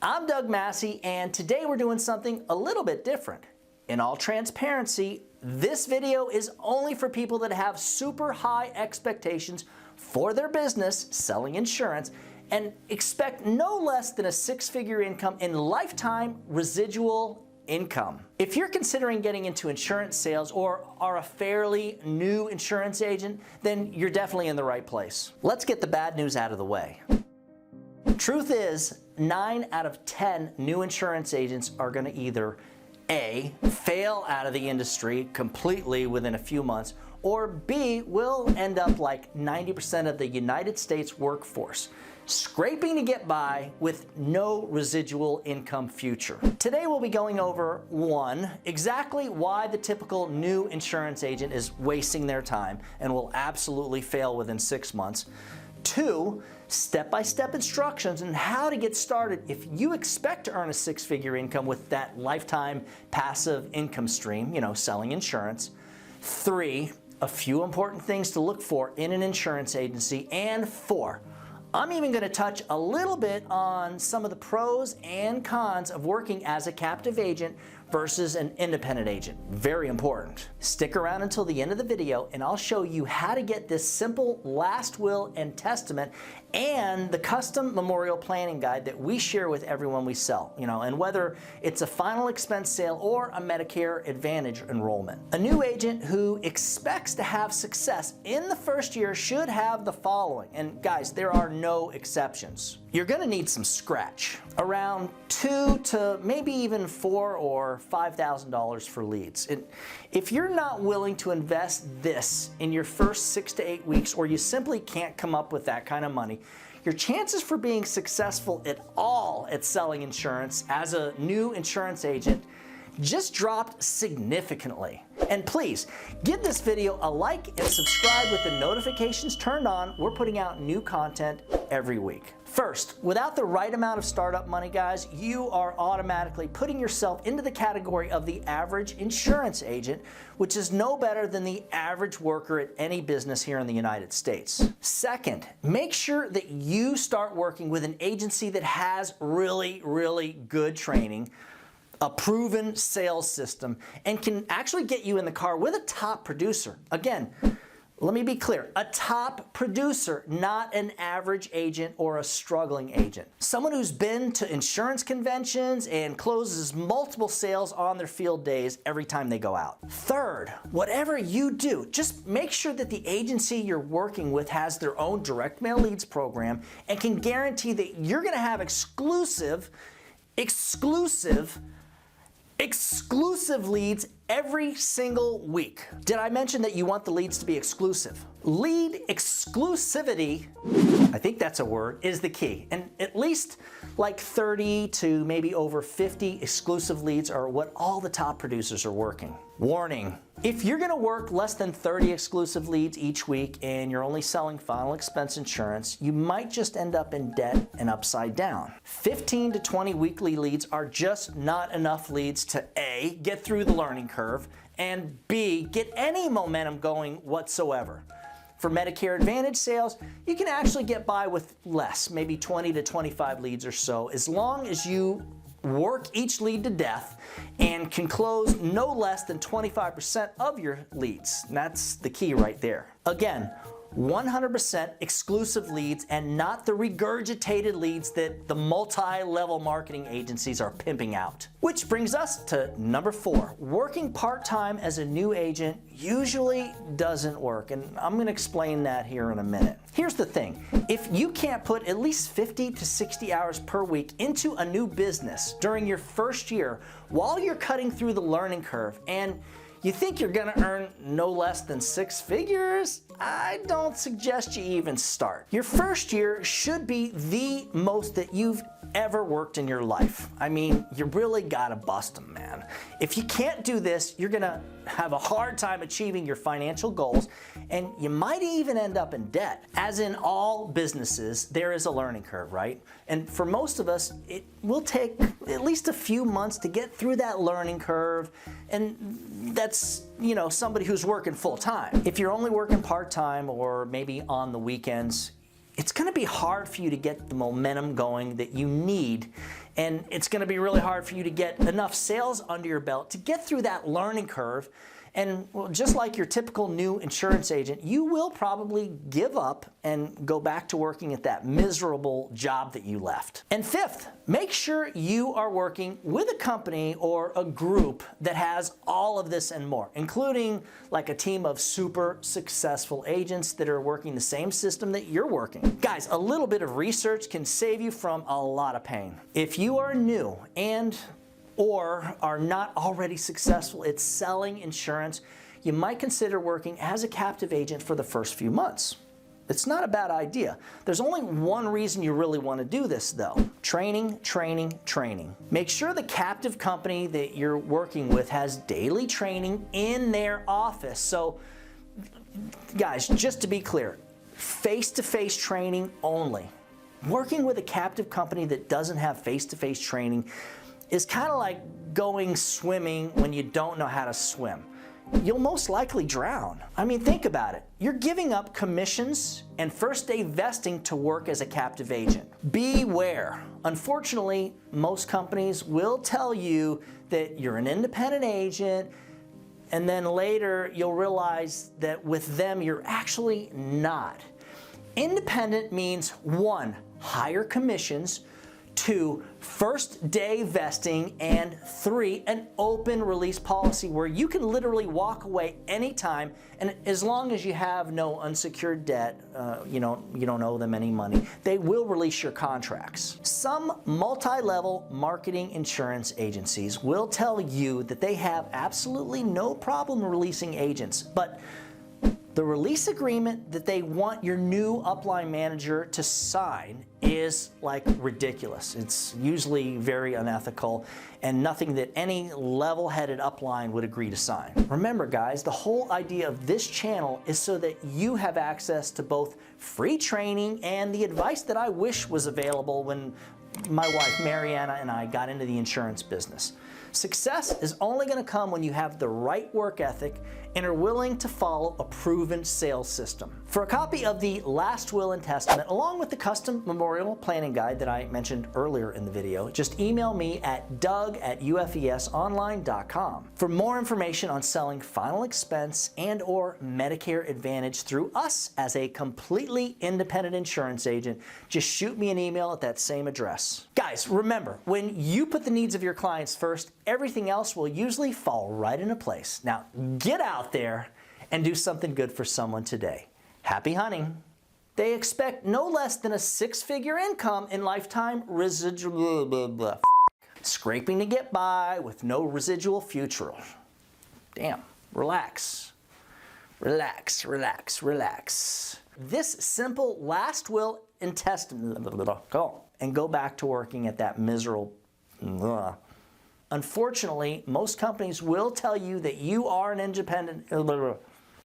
I'm Doug Massey, and today we're doing something a little bit different. In all transparency, this video is only for people that have super high expectations for their business selling insurance and expect no less than a six-figure income in lifetime residual income. If you're considering getting into insurance sales or are a fairly new insurance agent, then you're definitely in the right place. Let's get the bad news out of the way. Truth is, 9 out of 10 new insurance agents are going to either A, fail out of the industry completely within a few months, or B, will end up like 90% of the United States workforce, scraping to get by with no residual income future. Today we'll be going over 1, exactly why the typical new insurance agent is wasting their time and will absolutely fail within 6 months. 2, step-by-step instructions on how to get started if you expect to earn a six-figure income with that lifetime passive income stream, selling insurance. 3, a few important things to look for in an insurance agency. And 4, I'm even going to touch a little bit on some of the pros and cons of working as a captive agent versus an independent agent. Very important. Stick around until the end of the video and I'll show you how to get this simple last will and testament and the custom memorial planning guide that we share with everyone we sell, and whether it's a final expense sale or a Medicare Advantage enrollment. A new agent who expects to have success in the first year should have the following, and guys, there are no exceptions. You're going to need some scratch, around $2,000 to maybe even $4,000 or $5,000 for leads. And if you're not willing to invest this in your first 6 to 8 weeks, or you simply can't come up with that kind of money, your chances for being successful at all at selling insurance as a new insurance agent just dropped significantly. And please, give this video a like and subscribe with the notifications turned on. We're putting out new content every week. First, without the right amount of startup money, guys, you are automatically putting yourself into the category of the average insurance agent, which is no better than the average worker at any business here in the United States. Second, make sure that you start working with an agency that has really, really good training, a proven sales system, and can actually get you in the car with a top producer. Again, let me be clear, a top producer, not an average agent or a struggling agent. Someone who's been to insurance conventions and closes multiple sales on their field days every time they go out. Third, whatever you do, just make sure that the agency you're working with has their own direct mail leads program and can guarantee that you're gonna have exclusive leads every single week. Did I mention that you want the leads to be exclusive? Lead exclusivity, I think that's a word, is the key. And at least like 30 to maybe over 50 exclusive leads are what all the top producers are working. Warning, if you're gonna work less than 30 exclusive leads each week and you're only selling final expense insurance, you might just end up in debt and upside down. 15 to 20 weekly leads are just not enough leads to A, get through the learning curve, and B, get any momentum going whatsoever. For Medicare Advantage sales, you can actually get by with less, maybe 20 to 25 leads or so, as long as you work each lead to death and can close no less than 25% of your leads. And that's the key right there. Again, 100% exclusive leads and not the regurgitated leads that the multi-level marketing agencies are pimping out. Which brings us to number 4. Working part-time as a new agent usually doesn't work, and I'm going to explain that here in a minute. Here's the thing. If you can't put at least 50 to 60 hours per week into a new business during your first year while you're cutting through the learning curve, and you think you're gonna earn no less than 6 figures? I don't suggest you even start. Your first year should be the most that you've ever worked in your life. I mean, you really gotta bust them, man. If you can't do this, you're gonna have a hard time achieving your financial goals, and you might even end up in debt. As in all businesses, there is a learning curve, right? And for most of us, it will take at least a few months to get through that learning curve, and that's, somebody who's working full time. If you're only working part-time or maybe on the weekends, it's going to be hard for you to get the momentum going that you need and it's going to be really hard for you to get enough sales under your belt to get through that learning curve. And well, just like your typical new insurance agent, you will probably give up and go back to working at that miserable job that you left. And fifth, make sure you are working with a company or a group that has all of this and more, including like a team of super successful agents that are working the same system that you're working. Guys, a little bit of research can save you from a lot of pain. If you are new or are not already successful at selling insurance, you might consider working as a captive agent for the first few months. It's not a bad idea. There's only one reason you really want to do this though. Training, training, training. Make sure the captive company that you're working with has daily training in their office. So guys, just to be clear, face-to-face training only. Working with a captive company that doesn't have face-to-face training is kind of like going swimming when you don't know how to swim. You'll most likely drown. I mean, think about it. You're giving up commissions and first day vesting to work as a captive agent. Beware. Unfortunately, most companies will tell you that you're an independent agent, and then later you'll realize that with them you're actually not. Independent means 1, higher commissions, 2, first day vesting, and 3, an open release policy where you can literally walk away anytime, and as long as you have no unsecured debt, you don't owe them any money, they will release your contracts. Some multi-level marketing insurance agencies will tell you that they have absolutely no problem releasing agents, but the release agreement that they want your new upline manager to sign is like ridiculous. It's usually very unethical and nothing that any level-headed upline would agree to sign. Remember guys, the whole idea of this channel is so that you have access to both free training and the advice that I wish was available when my wife Mariana and I got into the insurance business. Success is only going to come when you have the right work ethic and are willing to follow a proven sales system. For a copy of the Last Will and Testament, along with the custom memorial planning guide that I mentioned earlier in the video, just email me at doug@ufesonline.com. For more information on selling final expense and or Medicare Advantage through us as a completely independent insurance agent, just shoot me an email at that same address. Guys, remember, when you put the needs of your clients first, everything else will usually fall right into place. Now, get out there and do something good for someone today. Happy hunting. They expect no less than a 6-figure income in lifetime residual, scraping to get by with no residual future. Damn, relax. Relax, relax, relax. This simple last will and testament, and go back to working at that miserable. Unfortunately, most companies will tell you that you are an independent